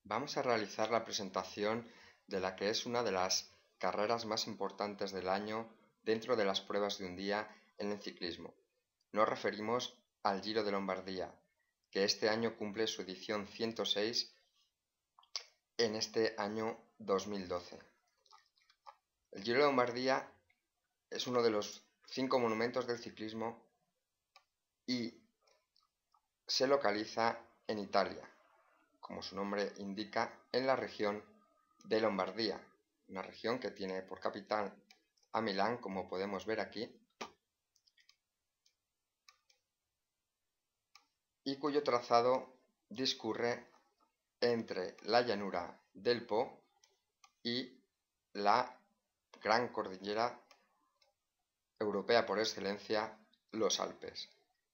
Vamos a realizar la presentación de la que es una de las carreras más importantes del año dentro de las pruebas de un día en el ciclismo. Nos referimos al Giro de Lombardía, que este año cumple su edición 106 en este año 2012. El Giro de Lombardía es uno de los 5 monumentos del ciclismo y se localiza en Italia, como su nombre indica, en la región de Lombardía, una región que tiene por capital a Milán, como podemos ver aquí, y cuyo trazado discurre entre la llanura del Po y la gran cordillera europea por excelencia, los Alpes.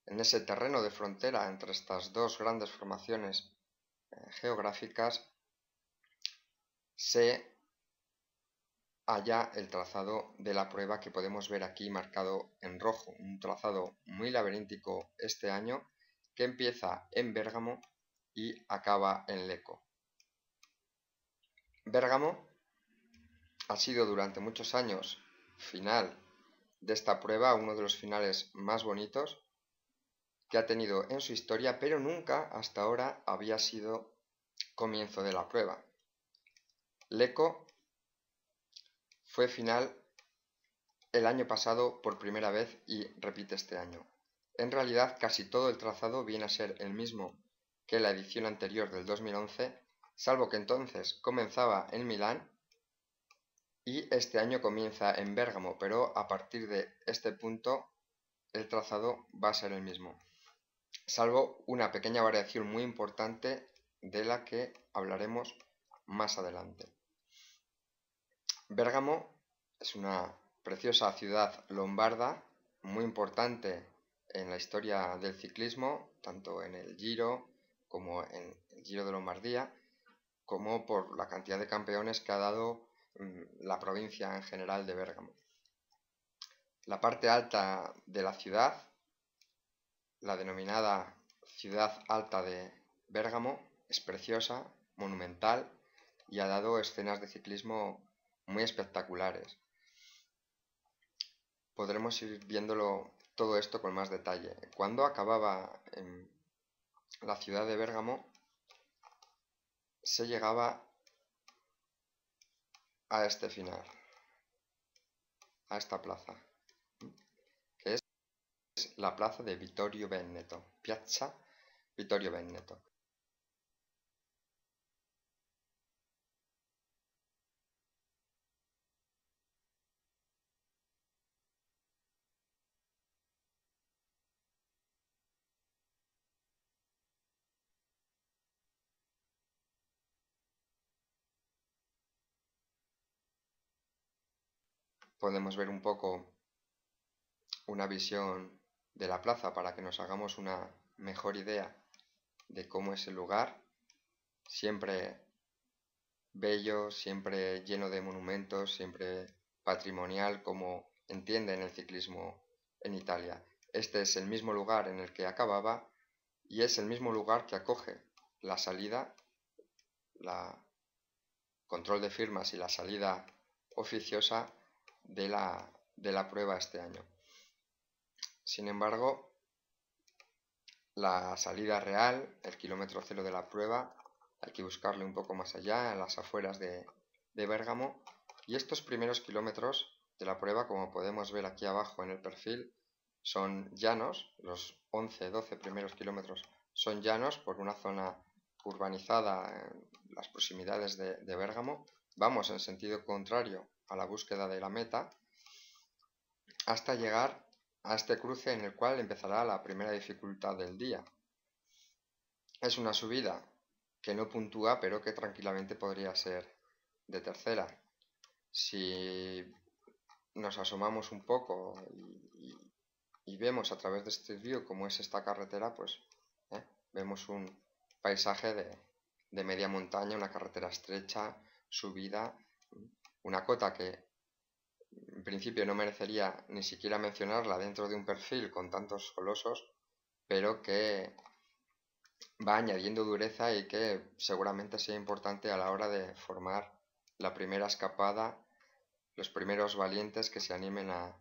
En ese terreno de frontera entre estas dos grandes formaciones geográficas se halla el trazado de la prueba que podemos ver aquí marcado en rojo, un trazado muy laberíntico este año que empieza en Bérgamo y acaba en Lecco. Bérgamo ha sido durante muchos años final de esta prueba, uno de los finales más bonitos que ha tenido en su historia, pero nunca hasta ahora había sido comienzo de la prueba. Lecco fue final el año pasado por primera vez y repite este año. En realidad casi todo el trazado viene a ser el mismo que la edición anterior del 2011, salvo que entonces comenzaba en Milán y este año comienza en Bérgamo, pero a partir de este punto el trazado va a ser el mismo, salvo una pequeña variación muy importante de la que hablaremos más adelante. Bérgamo es una preciosa ciudad lombarda, muy importante en la historia del ciclismo, tanto en el Giro como en el Giro de Lombardía, como por la cantidad de campeones que ha dado la provincia en general de Bérgamo. La parte alta de la ciudad, la denominada Ciudad Alta de Bérgamo, es preciosa, monumental y ha dado escenas de ciclismo muy espectaculares. Podremos ir viéndolo todo esto con más detalle. Cuando acababa en la ciudad de Bérgamo, se llegaba a este final, a esta plaza, que es la plaza de Vittorio Veneto, Piazza Vittorio Veneto. Podemos ver un poco una visión de la plaza para que nos hagamos una mejor idea de cómo es el lugar, siempre bello, siempre lleno de monumentos, siempre patrimonial, como entienden el ciclismo en Italia. Este es el mismo lugar en el que acababa y es el mismo lugar que acoge la salida, la control de firmas y la salida oficiosa de la prueba este año. Sin embargo, la salida real, el kilómetro cero de la prueba, hay que buscarle un poco más allá, en las afueras de Bérgamo, y estos primeros kilómetros de la prueba, como podemos ver aquí abajo en el perfil, son llanos, los 11-12 primeros kilómetros son llanos por una zona urbanizada en las proximidades de Bérgamo. Vamos en sentido contrario a la búsqueda de la meta hasta llegar a este cruce en el cual empezará la primera dificultad del día. Es una subida que no puntúa, pero que tranquilamente podría ser de tercera. Si nos asomamos un poco y vemos a través de este vídeo cómo es esta carretera, pues vemos un paisaje de media montaña, una carretera estrecha, subida, una cota que en principio no merecería ni siquiera mencionarla dentro de un perfil con tantos colosos, pero que va añadiendo dureza y que seguramente sea importante a la hora de formar la primera escapada, los primeros valientes que se animen a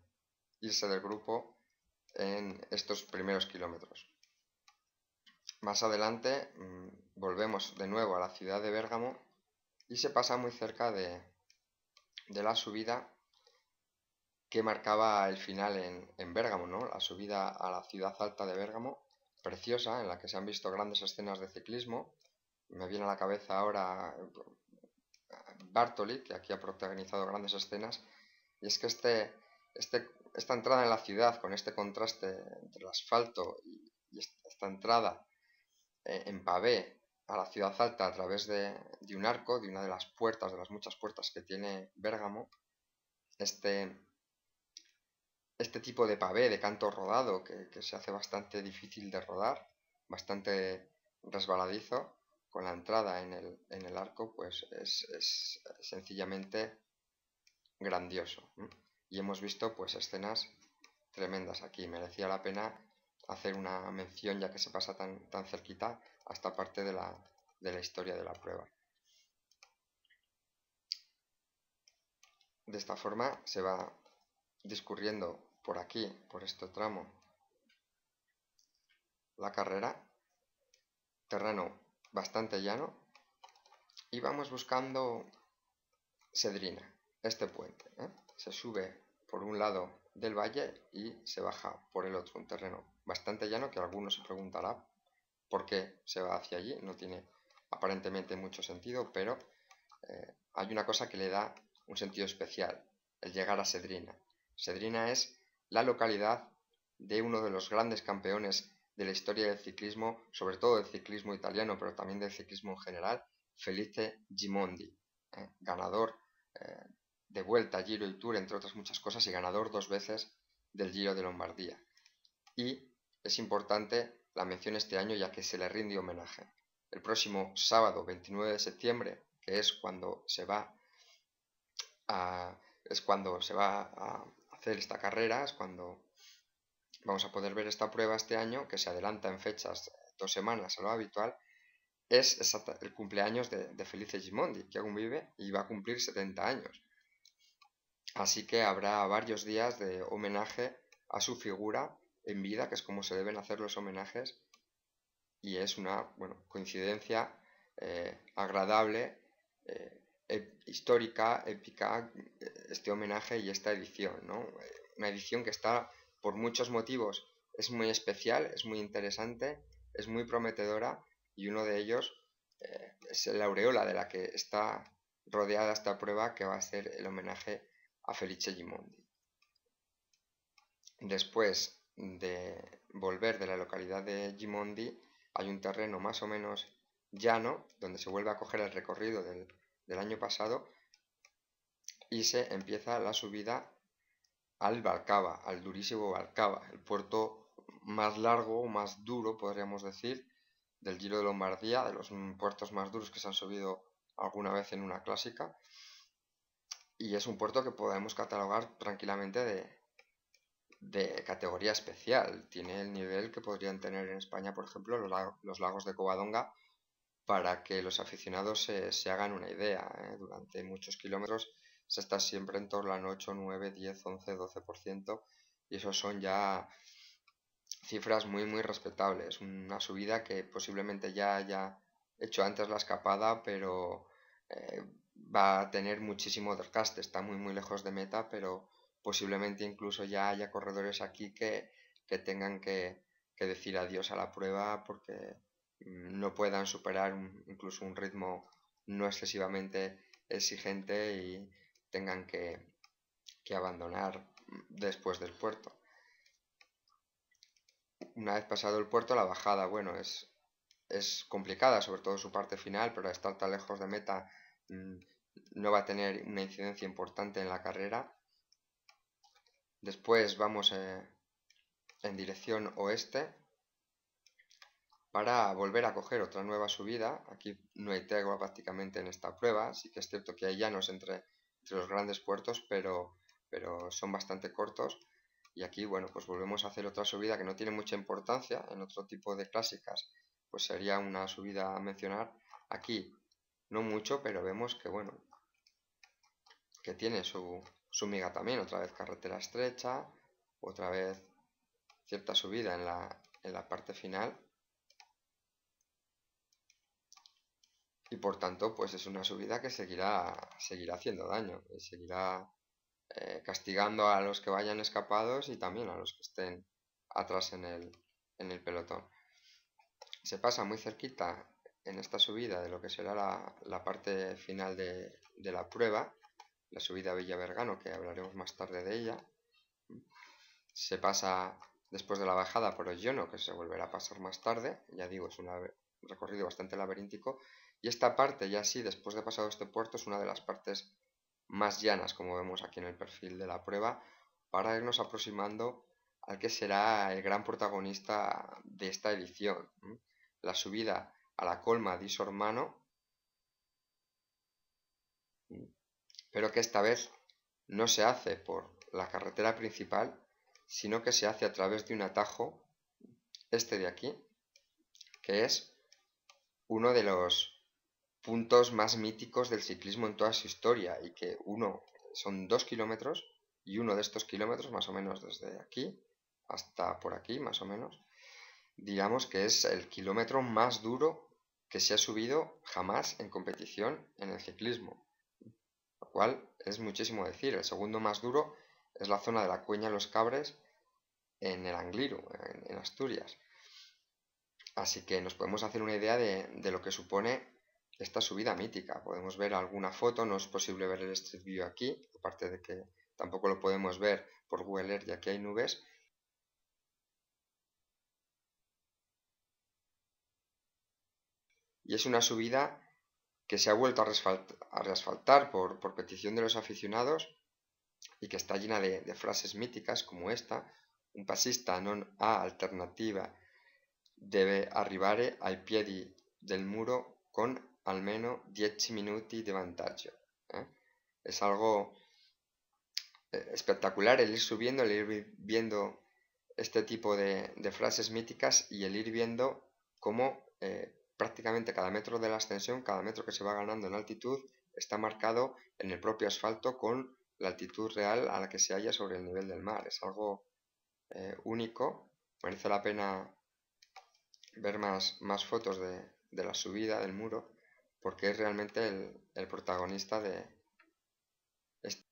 irse del grupo en estos primeros kilómetros. Más adelante volvemos de nuevo a la ciudad de Bérgamo y se pasa muy cerca de la subida que marcaba el final en Bérgamo, ¿no? La subida a la ciudad alta de Bérgamo, preciosa, en la que se han visto grandes escenas de ciclismo. Me viene a la cabeza ahora Bartoli, que aquí ha protagonizado grandes escenas, y es que esta entrada en la ciudad, con este contraste entre el asfalto y esta entrada en pavé a la ciudad alta a través de un arco, de una de las puertas, de las muchas puertas que tiene Bérgamo, este tipo de pavé de canto rodado que se hace bastante difícil de rodar, bastante resbaladizo, con la entrada en el arco, pues es sencillamente grandioso. Y hemos visto pues escenas tremendas aquí. Merecía la pena hacer una mención ya que se pasa tan cerquita a esta parte de la historia de la prueba. De esta forma se va discurriendo por aquí, por este tramo, la carrera, terreno bastante llano, y vamos buscando Sedrina, este puente. Se sube por un lado del valle y se baja por el otro, un terreno bastante llano que alguno se preguntará por qué se va hacia allí, no tiene aparentemente mucho sentido, pero hay una cosa que le da un sentido especial, el llegar a Sedrina. Sedrina es la localidad de uno de los grandes campeones de la historia del ciclismo, sobre todo del ciclismo italiano, pero también del ciclismo en general, Felice Gimondi, ganador de Vuelta, Giro y Tour, entre otras muchas cosas, y ganador 2 veces del Giro de Lombardía. Y es importante la mención este año ya que se le rinde homenaje. El próximo sábado 29 de septiembre, que es cuando se va a hacer esta carrera, es cuando vamos a poder ver esta prueba este año, que se adelanta en fechas 2 semanas a lo habitual, es el cumpleaños de Felice Gimondi, que aún vive y va a cumplir 70 años. Así que habrá varios días de homenaje a su figura en vida, que es como se deben hacer los homenajes, y es una coincidencia agradable, histórica, épica, este homenaje y esta edición, ¿no? Una edición que está por muchos motivos, es muy especial, es muy interesante, es muy prometedora, y uno de ellos es la aureola de la que está rodeada esta prueba, que va a ser el homenaje a Felice Gimondi. Después de volver de la localidad de Gimondi, hay un terreno más o menos llano, donde se vuelve a coger el recorrido del año pasado, y se empieza la subida al Valcava, al durísimo Valcava, el puerto más largo, más duro, podríamos decir, del Giro de Lombardía, de los puertos más duros que se han subido alguna vez en una clásica, y es un puerto que podemos catalogar tranquilamente de categoría especial. Tiene el nivel que podrían tener en España, por ejemplo, los lagos de Covadonga, para que los aficionados se hagan una idea. Durante muchos kilómetros se está siempre en torno al 8, 9, 10, 11, 12%, y esos son ya cifras muy muy respetables. Una subida que posiblemente ya haya hecho antes la escapada, pero va a tener muchísimo desgaste. Está muy muy lejos de meta, pero posiblemente incluso ya haya corredores aquí que tengan que decir adiós a la prueba porque no puedan superar incluso un ritmo no excesivamente exigente y tengan que abandonar después del puerto. Una vez pasado el puerto, la bajada, bueno, es complicada, sobre todo su parte final, pero al estar tan lejos de meta no va a tener una incidencia importante en la carrera. Después vamos en dirección oeste para volver a coger otra nueva subida. Aquí no hay tregua prácticamente en esta prueba, sí que es cierto que hay llanos entre los grandes puertos, pero son bastante cortos. Y aquí, bueno, pues volvemos a hacer otra subida que no tiene mucha importancia en otro tipo de clásicas. pues sería una subida a mencionar. Aquí no mucho, pero vemos que bueno, que tiene su miga también. Otra vez carretera estrecha, otra vez cierta subida en la parte final. Y por tanto, pues es una subida que seguirá haciendo daño, y seguirá castigando a los que vayan escapados y también a los que estén atrás en el pelotón. Se pasa muy cerquita en esta subida de lo que será la parte final de la prueba, la subida a Villavergano, que hablaremos más tarde de ella. Se pasa después de la bajada por el Llano, que se volverá a pasar más tarde, ya digo, es un recorrido bastante laberíntico, y esta parte ya sí, después de pasado este puerto, es una de las partes más llanas, como vemos aquí en el perfil de la prueba, para irnos aproximando al que será el gran protagonista de esta edición, la subida a la Colma di Sormano, pero que esta vez no se hace por la carretera principal, sino que se hace a través de un atajo, este de aquí, que es uno de los puntos más míticos del ciclismo en toda su historia, y que son 2 kilómetros, y uno de estos kilómetros, más o menos desde aquí hasta por aquí, más o menos, digamos que es el kilómetro más duro que se ha subido jamás en competición en el ciclismo, lo cual es muchísimo decir. El segundo más duro es la zona de la Cueña Los Cabres en el Angliru, en Asturias. Así que nos podemos hacer una idea de lo que supone esta subida mítica. Podemos ver alguna foto, no es posible ver el Street View aquí, aparte de que tampoco lo podemos ver por Google Earth, ya que hay nubes. Y es una subida que se ha vuelto a reasfaltar por petición de los aficionados y que está llena de frases míticas como esta: un passista non ha alternativa, deve arrivare ai piedi del muro con almeno 10 minuti de vantaggio. Es algo espectacular el ir subiendo, el ir viendo este tipo de frases míticas y el ir viendo cómo prácticamente cada metro de la ascensión, cada metro que se va ganando en altitud, está marcado en el propio asfalto con la altitud real a la que se halla sobre el nivel del mar. Es algo único. Merece la pena ver más fotos de la subida del muro, porque es realmente el protagonista de este.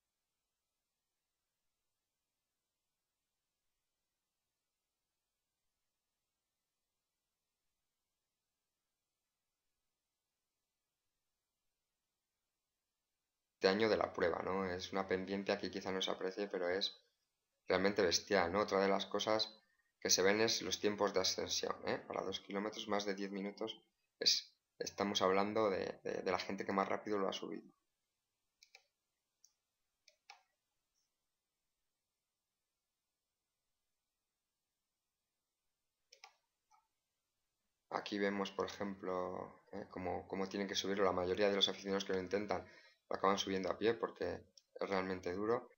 Año de la prueba, ¿no? Es una pendiente, aquí quizá no se aprecie, pero es realmente bestial, ¿no? Otra de las cosas que se ven es los tiempos de ascensión, Para 2 kilómetros, más de 10 minutos, estamos hablando de la gente que más rápido lo ha subido. Aquí vemos, por ejemplo, cómo tienen que subirlo. La mayoría de los aficionados que lo intentan lo acaban subiendo a pie porque es realmente duro.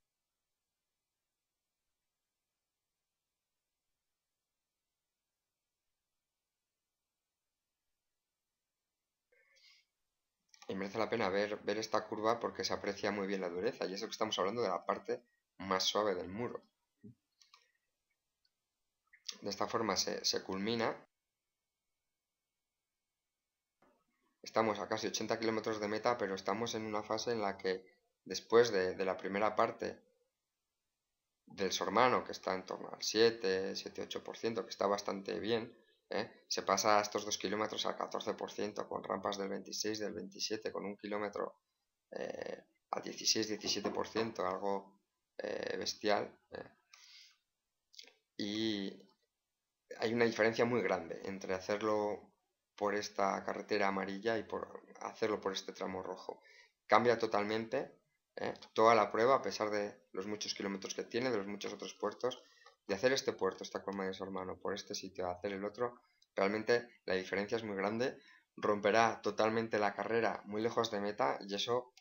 Y merece la pena ver esta curva porque se aprecia muy bien la dureza. Y eso que estamos hablando de la parte más suave del muro. De esta forma se culmina. Estamos a casi 80 kilómetros de meta, pero estamos en una fase en la que después de la primera parte del Sormano, que está en torno al 7-8%, que está bastante bien, se pasa a estos 2 kilómetros al 14%, con rampas del 26, del 27, con un kilómetro al 16-17%, algo bestial. Y hay una diferencia muy grande entre hacerlo por esta carretera amarilla y por hacerlo por este tramo rojo. Cambia totalmente toda la prueba, a pesar de los muchos kilómetros que tiene, de los muchos otros puertos. De hacer este puerto, esta Colma de Sormano, por este sitio, a hacer el otro, realmente la diferencia es muy grande. Romperá totalmente la carrera muy lejos de meta, y eso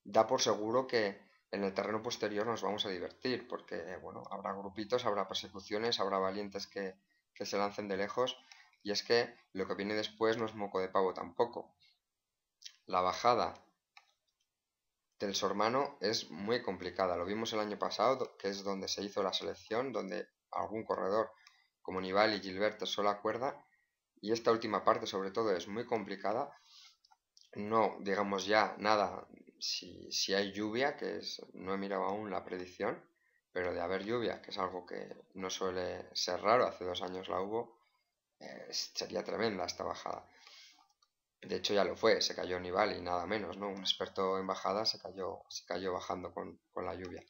da por seguro que en el terreno posterior nos vamos a divertir, porque bueno, habrá grupitos, habrá persecuciones, habrá valientes que se lancen de lejos. y es que lo que viene después no es moco de pavo tampoco. La bajada del Sormano es muy complicada, lo vimos el año pasado, que es donde se hizo la selección, donde algún corredor como Nibali y Gilbert solo la cuerda, y esta última parte sobre todo es muy complicada. No digamos ya nada si hay lluvia, no he mirado aún la predicción, pero de haber lluvia, que es algo que no suele ser raro, hace 2 años la hubo, sería tremenda esta bajada. De hecho ya lo fue, se cayó Nibali, nada menos, ¿no? Un experto en bajada se cayó bajando con la lluvia.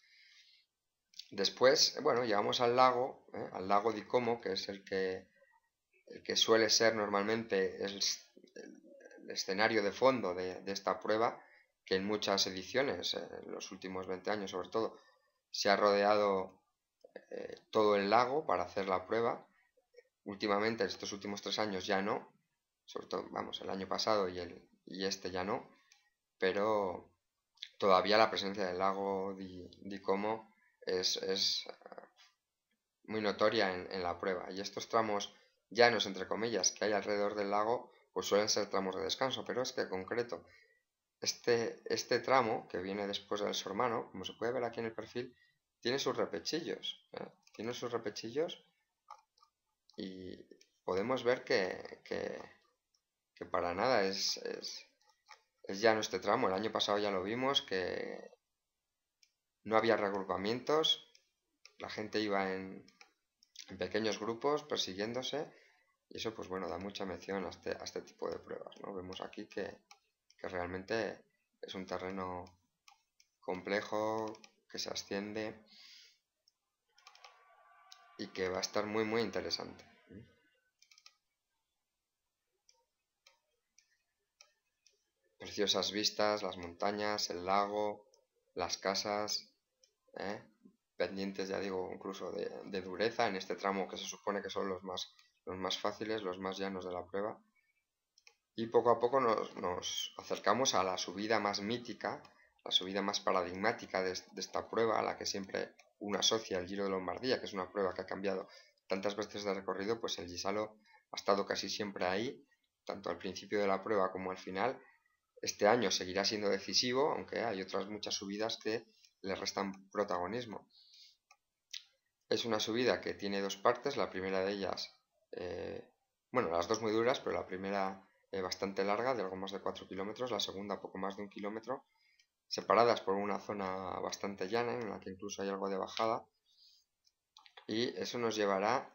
Después, bueno, llegamos al lago di Como, que es el que suele ser normalmente el escenario de fondo de esta prueba, que en muchas ediciones, en los últimos 20 años sobre todo, se ha rodeado todo el lago para hacer la prueba. Últimamente, estos últimos 3 años ya no, sobre todo, vamos, el año pasado y este ya no, pero todavía la presencia del lago di Como es muy notoria en la prueba. Y estos tramos llanos, entre comillas, que hay alrededor del lago, pues suelen ser tramos de descanso, pero es que en concreto este tramo que viene después del Sormano, como se puede ver aquí en el perfil, tiene sus repechillos, tiene sus repechillos y podemos ver que para nada es llano este tramo. El año pasado ya lo vimos, que no había reagrupamientos, la gente iba en pequeños grupos persiguiéndose, y eso pues bueno, da mucha mención a este tipo de pruebas, ¿no? Vemos aquí que realmente es un terreno complejo, que se asciende y que va a estar muy muy interesante. Preciosas vistas, las montañas, el lago, las casas, ¿eh? Pendientes, ya digo, incluso de dureza en este tramo que se supone que son los más fáciles, los más llanos de la prueba. Y poco a poco nos acercamos a la subida más mítica, la subida más paradigmática de esta prueba, a la que siempre uno asocia el Giro de Lombardía, que es una prueba que ha cambiado tantas veces de recorrido, pues el Gisalo ha estado casi siempre ahí, tanto al principio de la prueba como al final. Este año seguirá siendo decisivo, aunque hay otras muchas subidas que le restan protagonismo. Es una subida que tiene dos partes, la primera de ellas, bueno, las dos muy duras, pero la primera bastante larga, de algo más de 4 kilómetros, la segunda poco más de 1 kilómetro, separadas por una zona bastante llana en la que incluso hay algo de bajada, y eso nos llevará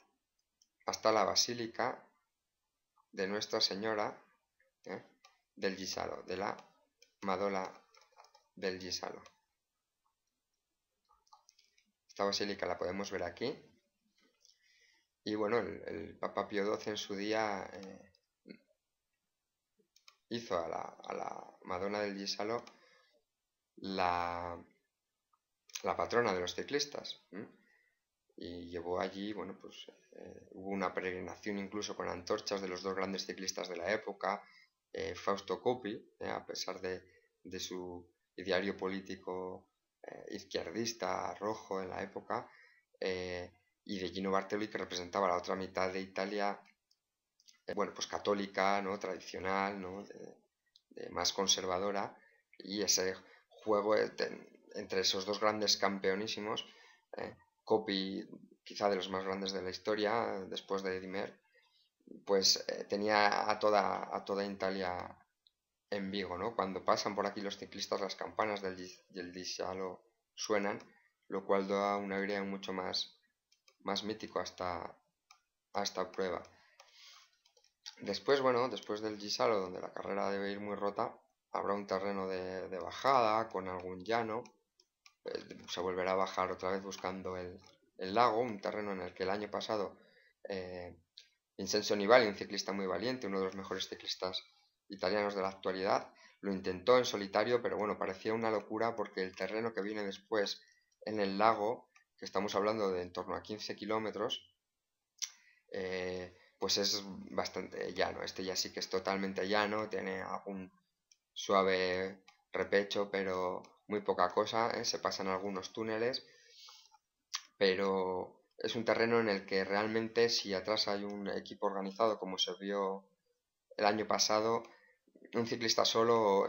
hasta la Basílica de Nuestra Señora del Gisalo, de la Madonna del Gisalo. Esta basílica la podemos ver aquí. Y bueno, el Papa Pío XII en su día hizo a la Madonna del Gisalo la patrona de los ciclistas. Y llevó allí, bueno, pues hubo una peregrinación incluso con antorchas de los dos grandes ciclistas de la época, Fausto Coppi, a pesar de su ideario político izquierdista, rojo en la época, y de Gino Bartoli, que representaba la otra mitad de Italia, bueno, pues católica, ¿no? Tradicional, ¿no? De más conservadora, y ese juego entre esos dos grandes campeonísimos, Coppi, quizá de los más grandes de la historia, después de Dimer, pues tenía a toda Italia en Vigo, ¿no? Cuando pasan por aquí los ciclistas, las campanas del Gisalo suenan, lo cual da un aire mucho más mítico a esta prueba. Después, bueno, después del Gisalo, donde la carrera debe ir muy rota, habrá un terreno de bajada con algún llano. Se volverá a bajar otra vez buscando el lago, un terreno en el que el año pasado Vincenzo Nibali, un ciclista muy valiente, uno de los mejores ciclistas italianos de la actualidad, lo intentó en solitario, pero bueno, parecía una locura porque el terreno que viene después en el lago, que estamos hablando de en torno a 15 kilómetros, pues es bastante llano. Este ya sí que es totalmente llano, tiene algún suave repecho, pero muy poca cosa, se pasan algunos túneles, pero es un terreno en el que realmente si atrás hay un equipo organizado, como se vio el año pasado, un ciclista solo,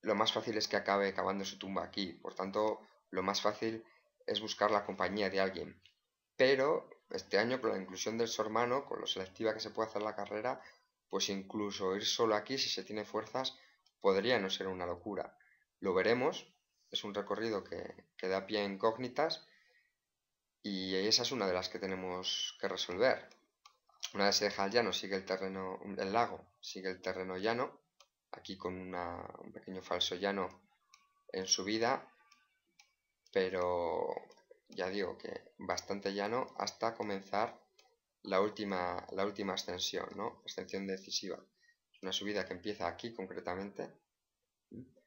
lo más fácil es que acabe cavando su tumba aquí. Por tanto, lo más fácil es buscar la compañía de alguien. Pero este año, con la inclusión del Sormano, con lo selectiva que se puede hacer la carrera, pues incluso ir solo aquí, si se tiene fuerzas, podría no ser una locura. Lo veremos. Es un recorrido que da pie a incógnitas y esa es una de las que tenemos que resolver. Una vez se deja el llano, sigue el terreno, el lago, sigue el terreno llano, aquí con un pequeño falso llano en subida, pero ya digo que bastante llano hasta comenzar la última ascensión, ¿no? Ascensión decisiva. Es una subida que empieza aquí concretamente,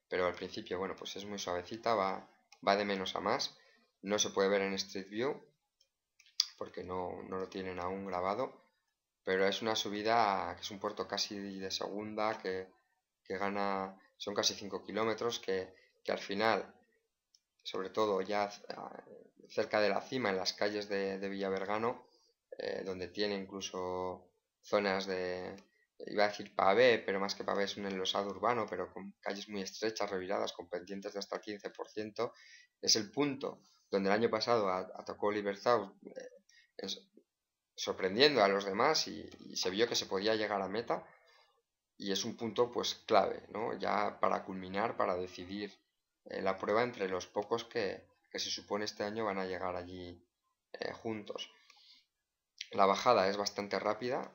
pero al principio, bueno, pues es muy suavecita, va de menos a más. No se puede ver en Street View porque no lo tienen aún grabado, pero es una subida que es un puerto casi de segunda, que gana, son casi 5 kilómetros, que al final, sobre todo ya cerca de la cima, en las calles de Villavergano, donde tiene incluso zonas iba a decir pavé, pero más que pavé es un enlosado urbano, pero con calles muy estrechas, reviradas, con pendientes de hasta el 15%, es el punto donde el año pasado atacó Oliver Zaus, sorprendiendo a los demás y se vio que se podía llegar a meta y es un punto pues clave, ¿no? Ya para culminar, para decidir la prueba entre los pocos que se supone este año van a llegar allí juntos. La bajada es bastante rápida,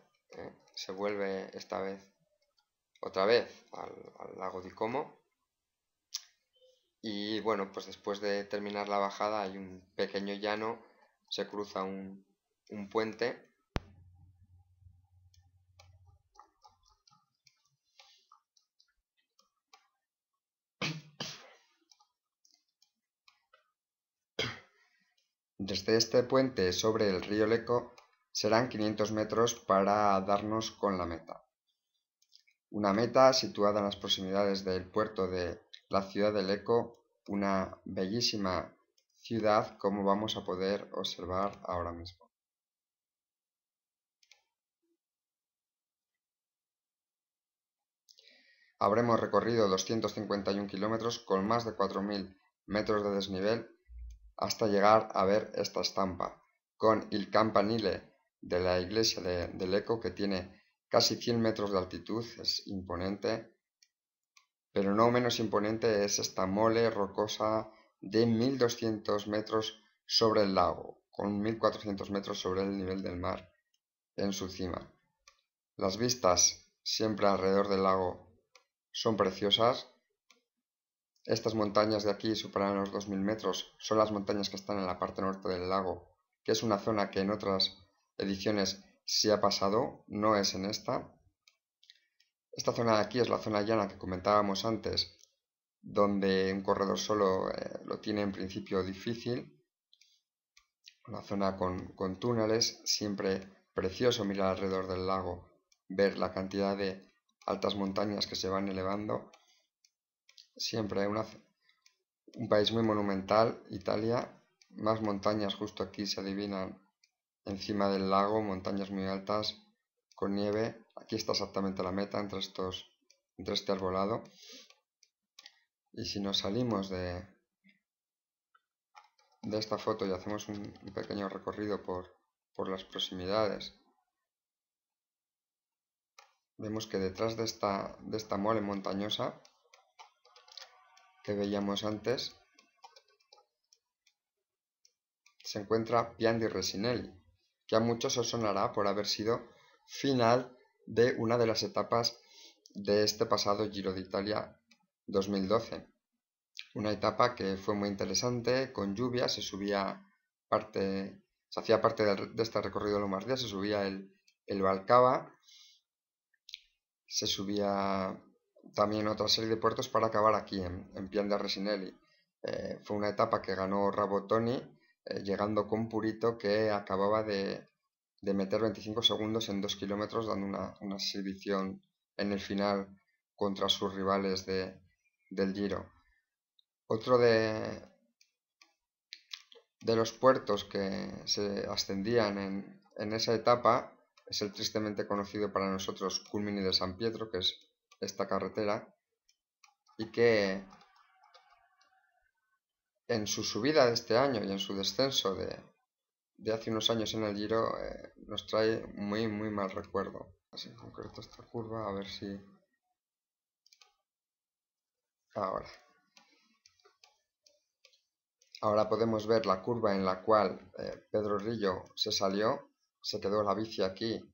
se vuelve esta vez otra vez al lago di Como y bueno, pues después de terminar la bajada hay un pequeño llano, se cruza un puente. Desde este puente sobre el río Leco serán 500 metros para darnos con la meta. Una meta situada en las proximidades del puerto de la ciudad de Leco, una bellísima ciudad como vamos a poder observar ahora mismo. Habremos recorrido 251 kilómetros con más de 4.000 metros de desnivel hasta llegar a ver esta estampa, con el campanile de la iglesia de Leco, que tiene casi 100 metros de altitud, es imponente, pero no menos imponente es esta mole rocosa de 1.200 metros sobre el lago, con 1.400 metros sobre el nivel del mar en su cima. Las vistas siempre alrededor del lago son preciosas. Estas montañas de aquí superan los 2.000 metros, son las montañas que están en la parte norte del lago, que es una zona que en otras ediciones sí ha pasado, no es en esta. Esta zona de aquí es la zona llana que comentábamos antes, donde un corredor solo lo tiene en principio difícil. Una zona con túneles, siempre precioso mirar alrededor del lago, ver la cantidad de altas montañas que se van elevando. Siempre un país muy monumental, Italia. Más montañas justo aquí se adivinan encima del lago, montañas muy altas con nieve. Aquí está exactamente la meta entre este arbolado. Y si nos salimos de esta foto y hacemos un pequeño recorrido por las proximidades, vemos que detrás de esta mole montañosa que veíamos antes se encuentra Pian di Resinelli, que a muchos os sonará por haber sido final de una de las etapas de este pasado Giro de Italia 2012. Una etapa que fue muy interesante, con lluvia, se hacía parte de este recorrido de Lombardía, se subía el Valcava, se subía también otra serie de puertos para acabar aquí en Pian de Resinelli. Fue una etapa que ganó Rabottoni, llegando con Purito, que acababa de meter 25 segundos en 2 kilómetros, dando una exhibición en el final contra sus rivales del Giro. Otro de de los puertos que se ascendían en esa etapa es el tristemente conocido para nosotros Culmini de San Pietro, que es esta carretera, y que en su subida de este año y en su descenso de hace unos años en el Giro nos trae muy mal recuerdo. Así en concreto esta curva, a ver si... Ahora. Ahora podemos ver la curva en la cual Pedro Rillo se salió, se quedó la bici aquí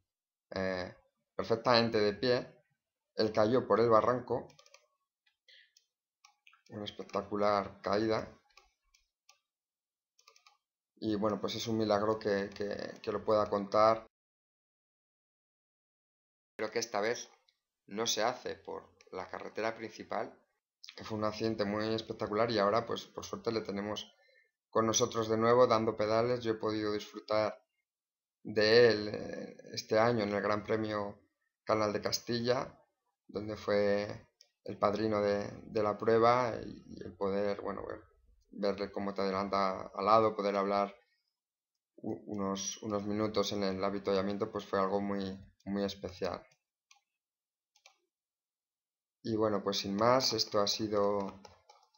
perfectamente de pie, él cayó por el barranco, una espectacular caída, y bueno, pues es un milagro que lo pueda contar. Creo que esta vez no se hace por la carretera principal, que fue un accidente muy espectacular y ahora pues por suerte le tenemos con nosotros de nuevo dando pedales. Yo he podido disfrutar de él este año en el Gran Premio Canal de Castilla, donde fue el padrino de la prueba, y el poder, bueno, verle cómo te adelanta al lado, poder hablar unos minutos en el avituallamiento, pues fue algo muy especial. Y bueno, pues sin más, esto ha sido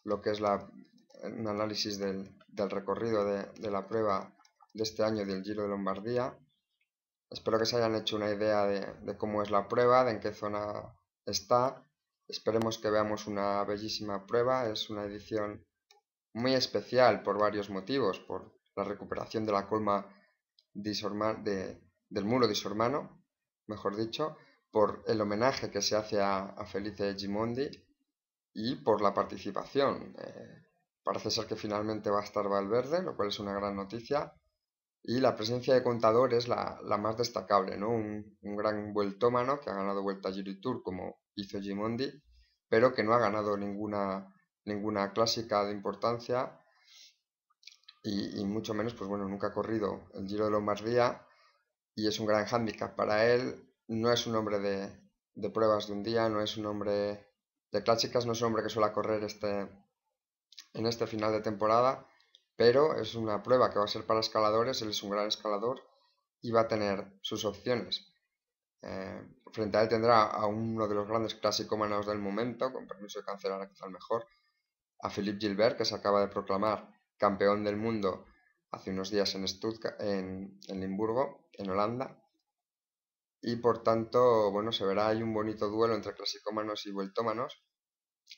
lo que es un análisis del recorrido de la prueba de este año del Giro de Lombardía. Espero que se hayan hecho una idea de cómo es la prueba, de en qué zona está. Esperemos que veamos una bellísima prueba. Es una edición muy especial por varios motivos, por la recuperación de la colma del muro di Sormano, mejor dicho, por el homenaje que se hace a Felice Gimondi y por la participación. Parece ser que finalmente va a estar Valverde, lo cual es una gran noticia, y la presencia de Contador es la más destacable, ¿no? Un gran vueltómano que ha ganado Vuelta Giro y Tour como hizo Gimondi, pero que no ha ganado ninguna clásica de importancia y mucho menos, pues bueno, nunca ha corrido el Giro de Lombardía, y es un gran hándicap para él. No es un hombre de pruebas de un día, no es un hombre de clásicas, no es un hombre que suele correr en este final de temporada, pero es una prueba que va a ser para escaladores. Él es un gran escalador y va a tener sus opciones. Frente a él tendrá a uno de los grandes clasicómanos del momento, con permiso de cancelar quizá el mejor, a Philippe Gilbert, que se acaba de proclamar campeón del mundo hace unos días en Stuttgart, en Limburgo, en Holanda. Y por tanto, bueno, se verá ahí un bonito duelo entre clasicómanos y vueltómanos.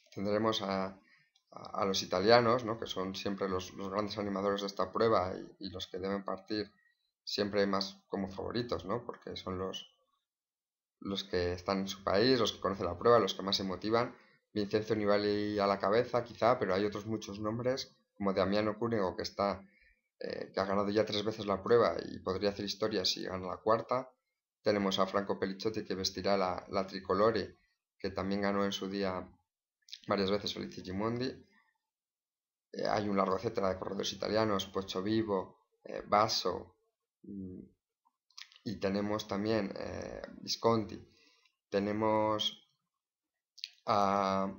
Tendremos a los italianos, ¿no?, que son siempre los grandes animadores de esta prueba y los que deben partir siempre más como favoritos, ¿no?, porque son los que están en su país, los que conocen la prueba, los que más se motivan. Vincenzo Nibali a la cabeza quizá, pero hay otros muchos nombres, como Damiano Cunego, que ha ganado ya 3 veces la prueba y podría hacer historia si gana la cuarta. Tenemos a Franco Pellicciotti, que vestirá la tricolore, que también ganó en su día varias veces Felice Gimondi. Hay un largo etcétera de corredores italianos, Pozzovivo, Basso, y tenemos también Visconti. Tenemos a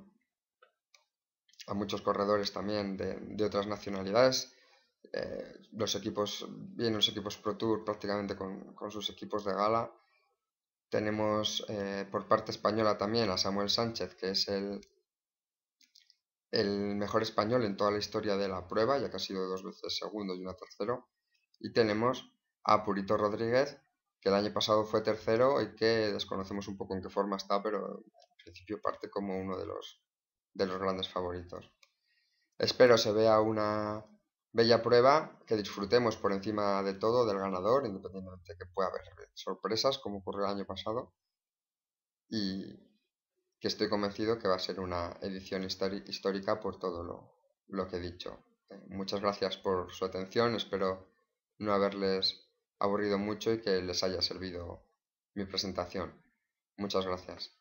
muchos corredores también de otras nacionalidades. Los equipos Pro Tour prácticamente con sus equipos de gala. Tenemos por parte española también a Samuel Sánchez, que es el mejor español en toda la historia de la prueba, ya que ha sido 2 veces segundo y una tercero. Y tenemos a Purito Rodríguez, que el año pasado fue tercero y que desconocemos un poco en qué forma está, pero en principio parte como uno de los grandes favoritos. Espero se vea una bella prueba, que disfrutemos por encima de todo del ganador, independientemente de que pueda haber sorpresas como ocurrió el año pasado, y que estoy convencido que va a ser una edición histórica por todo lo que he dicho. Muchas gracias por su atención, espero no haberles aburrido mucho y que les haya servido mi presentación. Muchas gracias.